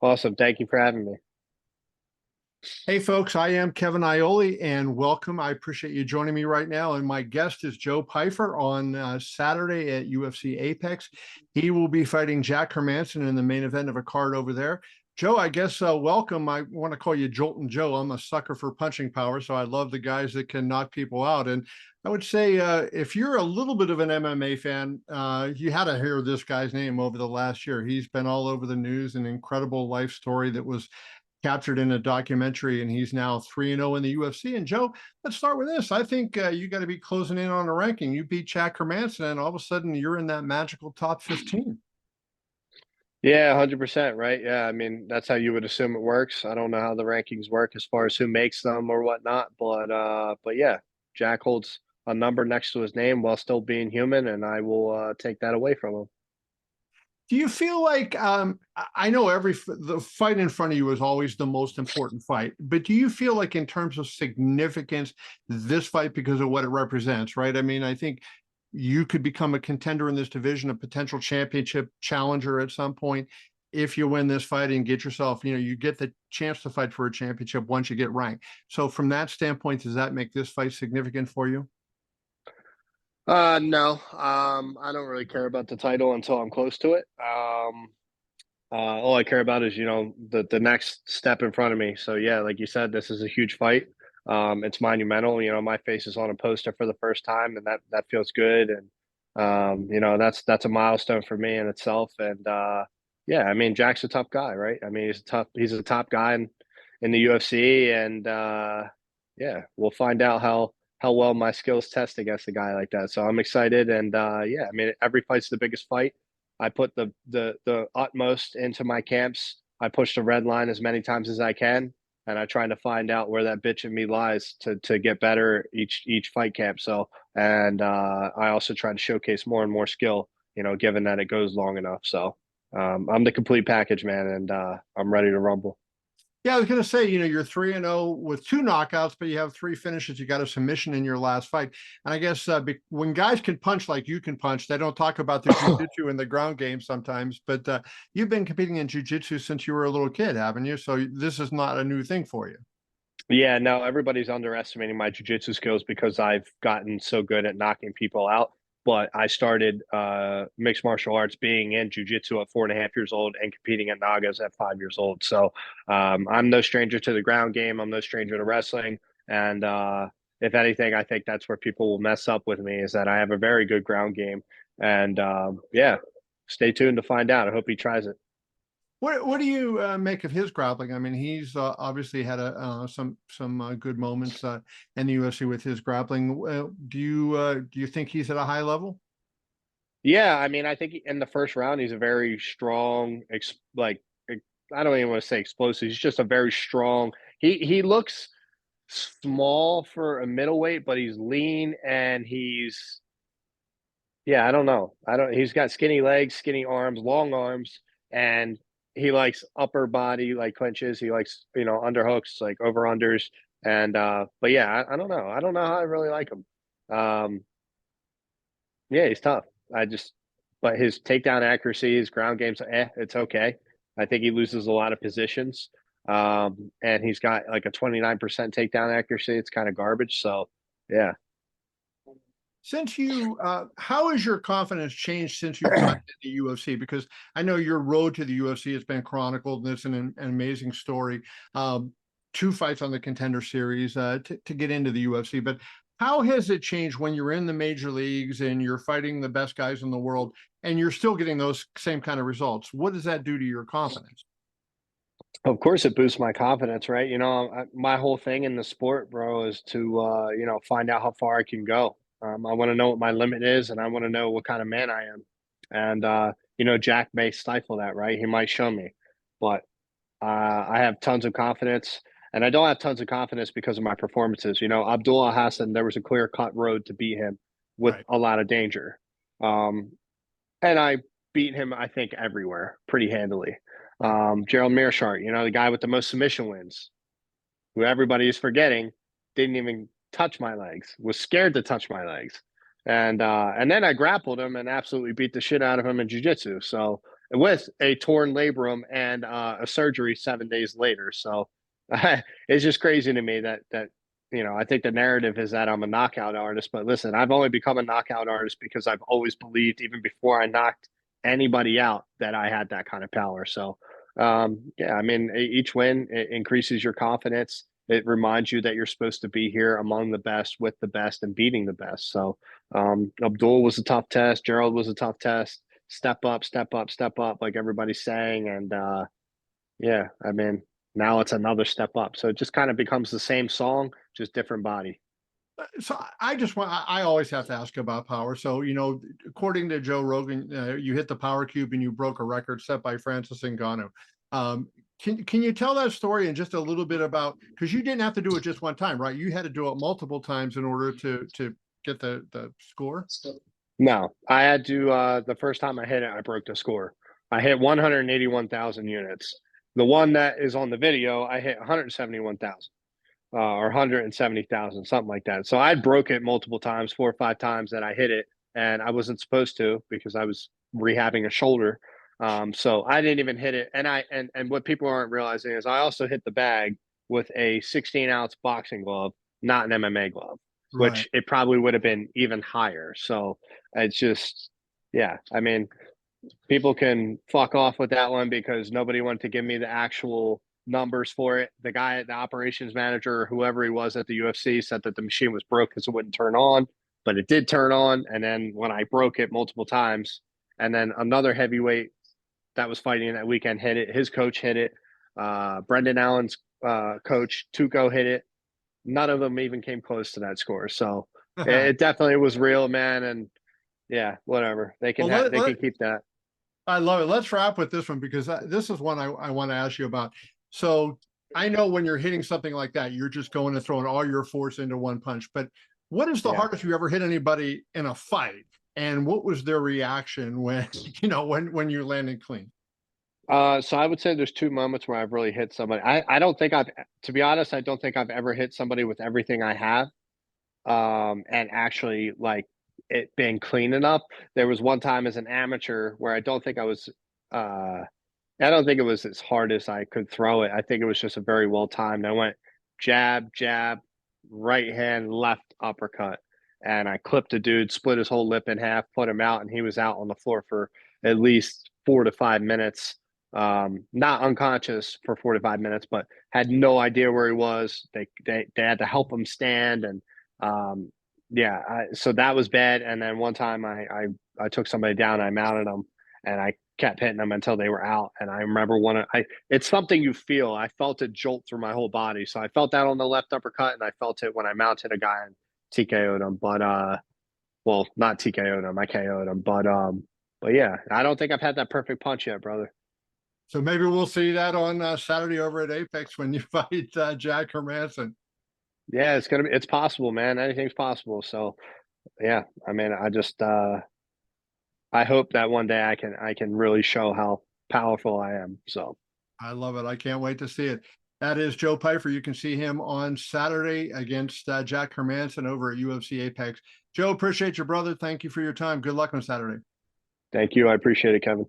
Awesome. Thank you for having me. Hey, folks, I am Kevin Ioli, and welcome. I appreciate you joining me right now. And my guest is Joe Pyfer on Saturday at UFC Apex. He will be fighting Jack Hermansson in the main event of a card over there. Joe, I guess welcome. I want to call you Joltin' Joe. I'm a sucker for punching power, so I love the guys that can knock people out. And I would say if you're a little bit of an MMA fan, you had to hear this guy's name over the last year. He's been all over the news, an incredible life story that was captured in a documentary, and he's now 3-0 in the UFC. And Joe, let's start with this. I think you got to be closing in on a ranking. You beat Jack Hermansson, and all of a sudden you're in that magical top 15. Yeah, 100%, right? Yeah, I mean, that's how you would assume it works. I don't know how the rankings work as far as who makes them or whatnot, but yeah, Jack holds a number next to his name while still being human, and I will take that away from him. Do you feel like I know the fight in front of you is always the most important fight, but do you feel like in terms of significance, this fight because of what it represents, right? I mean, I think you could become a contender in this division, a potential championship challenger at some point if you win this fight and get yourself, you get the chance to fight for a championship once you get ranked. So from that standpoint, does that make this fight significant for you? No, I don't really care about the title until I'm close to it. All I care about is, the next step in front of me. So yeah, like you said, this is a huge fight. It's monumental. My face is on a poster for the first time, and that feels good. And that's a milestone for me in itself. And yeah, I mean, Jack's a tough guy, right? I mean, he's a top guy in the UFC, and yeah, we'll find out how well my skills test against a guy like that. So I'm excited, and yeah, I mean, every fight's the biggest fight. I put the utmost into my camps. I push the red line as many times as I can, and I try to find out where that bitch in me lies to get better each fight camp. So, and I also try to showcase more and more skill. Given that it goes long enough. So, I'm the complete package, man, and I'm ready to rumble. Yeah, I was going to say, you're 3-0 with two knockouts, but you have three finishes. You got a submission in your last fight. And I guess when guys can punch like you can punch, they don't talk about the jiu-jitsu in the ground game sometimes. But you've been competing in jiu-jitsu since you were a little kid, haven't you? So this is not a new thing for you. Yeah, no, everybody's underestimating my jujitsu skills because I've gotten so good at knocking people out. But I started mixed martial arts being in jujitsu at 4.5 years old and competing at Nagas at 5 years old. So I'm no stranger to the ground game. I'm no stranger to wrestling. And if anything, I think that's where people will mess up with me is that I have a very good ground game. And yeah, stay tuned to find out. I hope he tries it. What do you make of his grappling? I mean, he's obviously had some good moments in the UFC with his grappling. Do you think he's at a high level? Yeah, I mean, I think in the first round, he's a very strong, I don't even want to say explosive. He's just a very strong. He looks small for a middleweight, but he's lean and yeah, I don't know. I don't. He's got skinny legs, skinny arms, long arms, and he likes upper body like clinches. He likes underhooks, like over unders, and but yeah, I don't know. I don't know how I really like him. Um, yeah, he's tough. But his takedown accuracy, his ground game's it's okay. I think he loses a lot of positions. And he's got like a 29% takedown accuracy. It's kind of garbage. So, yeah. How has your confidence changed since you've gotten to the UFC? Because I know your road to the UFC has been chronicled, and it's an amazing story. Two fights on the Contender series to get into the UFC. But how has it changed when you're in the major leagues and you're fighting the best guys in the world and you're still getting those same kind of results? What does that do to your confidence? Of course, it boosts my confidence, right? My whole thing in the sport, bro, is to, find out how far I can go. I want to know what my limit is, and I want to know what kind of man I am. And, Jack may stifle that, right? He might show me, but I have tons of confidence, and I don't have tons of confidence because of my performances. Abdullah Hassan, there was a clear cut road to beat him with Right. a lot of danger. Um, and I beat him, I think, everywhere pretty handily. Right. Gerald Mearshart, the guy with the most submission wins, who everybody is forgetting, didn't even touch my legs, was scared to touch my legs. And then I grappled him and absolutely beat the shit out of him in jiu-jitsu. So with a torn labrum and a surgery 7 days later. So it's just crazy to me that I think the narrative is that I'm a knockout artist, but listen, I've only become a knockout artist because I've always believed, even before I knocked anybody out, that I had that kind of power. So yeah, I mean, each win, it increases your confidence. It reminds you that you're supposed to be here among the best, with the best, and beating the best. So Abdul was a tough test. Gerald was a tough test. Step up, step up, step up, like everybody's saying. And yeah, I mean, now it's another step up. So it just kind of becomes the same song, just different body. So I always have to ask about power. So, according to Joe Rogan, you hit the Power Kube and you broke a record set by Francis Ngannou. Can you tell that story and just a little bit about, because you didn't have to do it just one time, right? You had to do it multiple times in order to get the score. No, I had to, the first time I hit it, I broke the score. I hit 181,000 units. The one that is on the video, I hit 171,000. Or 170,000, something like that. So I broke it multiple times, 4 or 5 times that I hit it, and I wasn't supposed to because I was rehabbing a shoulder. So I didn't even hit it. And what people aren't realizing is I also hit the bag with a 16-ounce boxing glove, not an MMA glove, Right. which it probably would have been even higher. So it's just, yeah, I mean, people can fuck off with that one because nobody wanted to give me the actual numbers for it. The guy, the operations manager, or whoever he was at the UFC, said that the machine was broke because it wouldn't turn on, but it did turn on. And then when I broke it multiple times, and then another heavyweight that was fighting that weekend hit it, his coach hit it, Brendan Allen's coach Tuco hit it. None of them even came close to that score. So it definitely was real, man. And yeah, whatever, they can they can keep that. I love it. Let's wrap with this one because this is one I want to ask you about. So I know when you're hitting something like that, you're just going and throwing all your force into one punch. But what is the hardest you ever hit anybody in a fight? And what was their reaction when, when you're landing clean? So I would say there's 2 moments where I've really hit somebody. I don't think to be honest, I don't think I've ever hit somebody with everything I have. And actually like it being clean enough. There was one time as an amateur where I don't think it was as hard as I could throw it. I think it was just a very well timed. I went jab, jab, right hand, left uppercut. And I clipped a dude, split his whole lip in half, put him out, and he was out on the floor for at least 4 to 5 minutes. Not unconscious for 4 to 5 minutes, but had no idea where he was. They had to help him stand, and so that was bad. And then one time I took somebody down, I mounted them, and I kept hitting them until they were out. And I remember it's something you feel. I felt it jolt through my whole body. So I felt that on the left uppercut, and I felt it when I mounted a guy and TKO'd him. But well, not TKO'd him, I KO'd him. But yeah, I don't think I've had that perfect punch yet, brother. So maybe we'll see that on Saturday over at Apex when you fight Jack Hermansson. Yeah, it's possible, man. Anything's possible. So yeah, I mean, I hope that one day I can really show how powerful I am. So I love it. I can't wait to see it. That is Joe Pyfer. You can see him on Saturday against Jack Hermansson over at UFC Apex. Joe, appreciate your brother. Thank you for your time. Good luck on Saturday. thank you. I appreciate it, Kevin.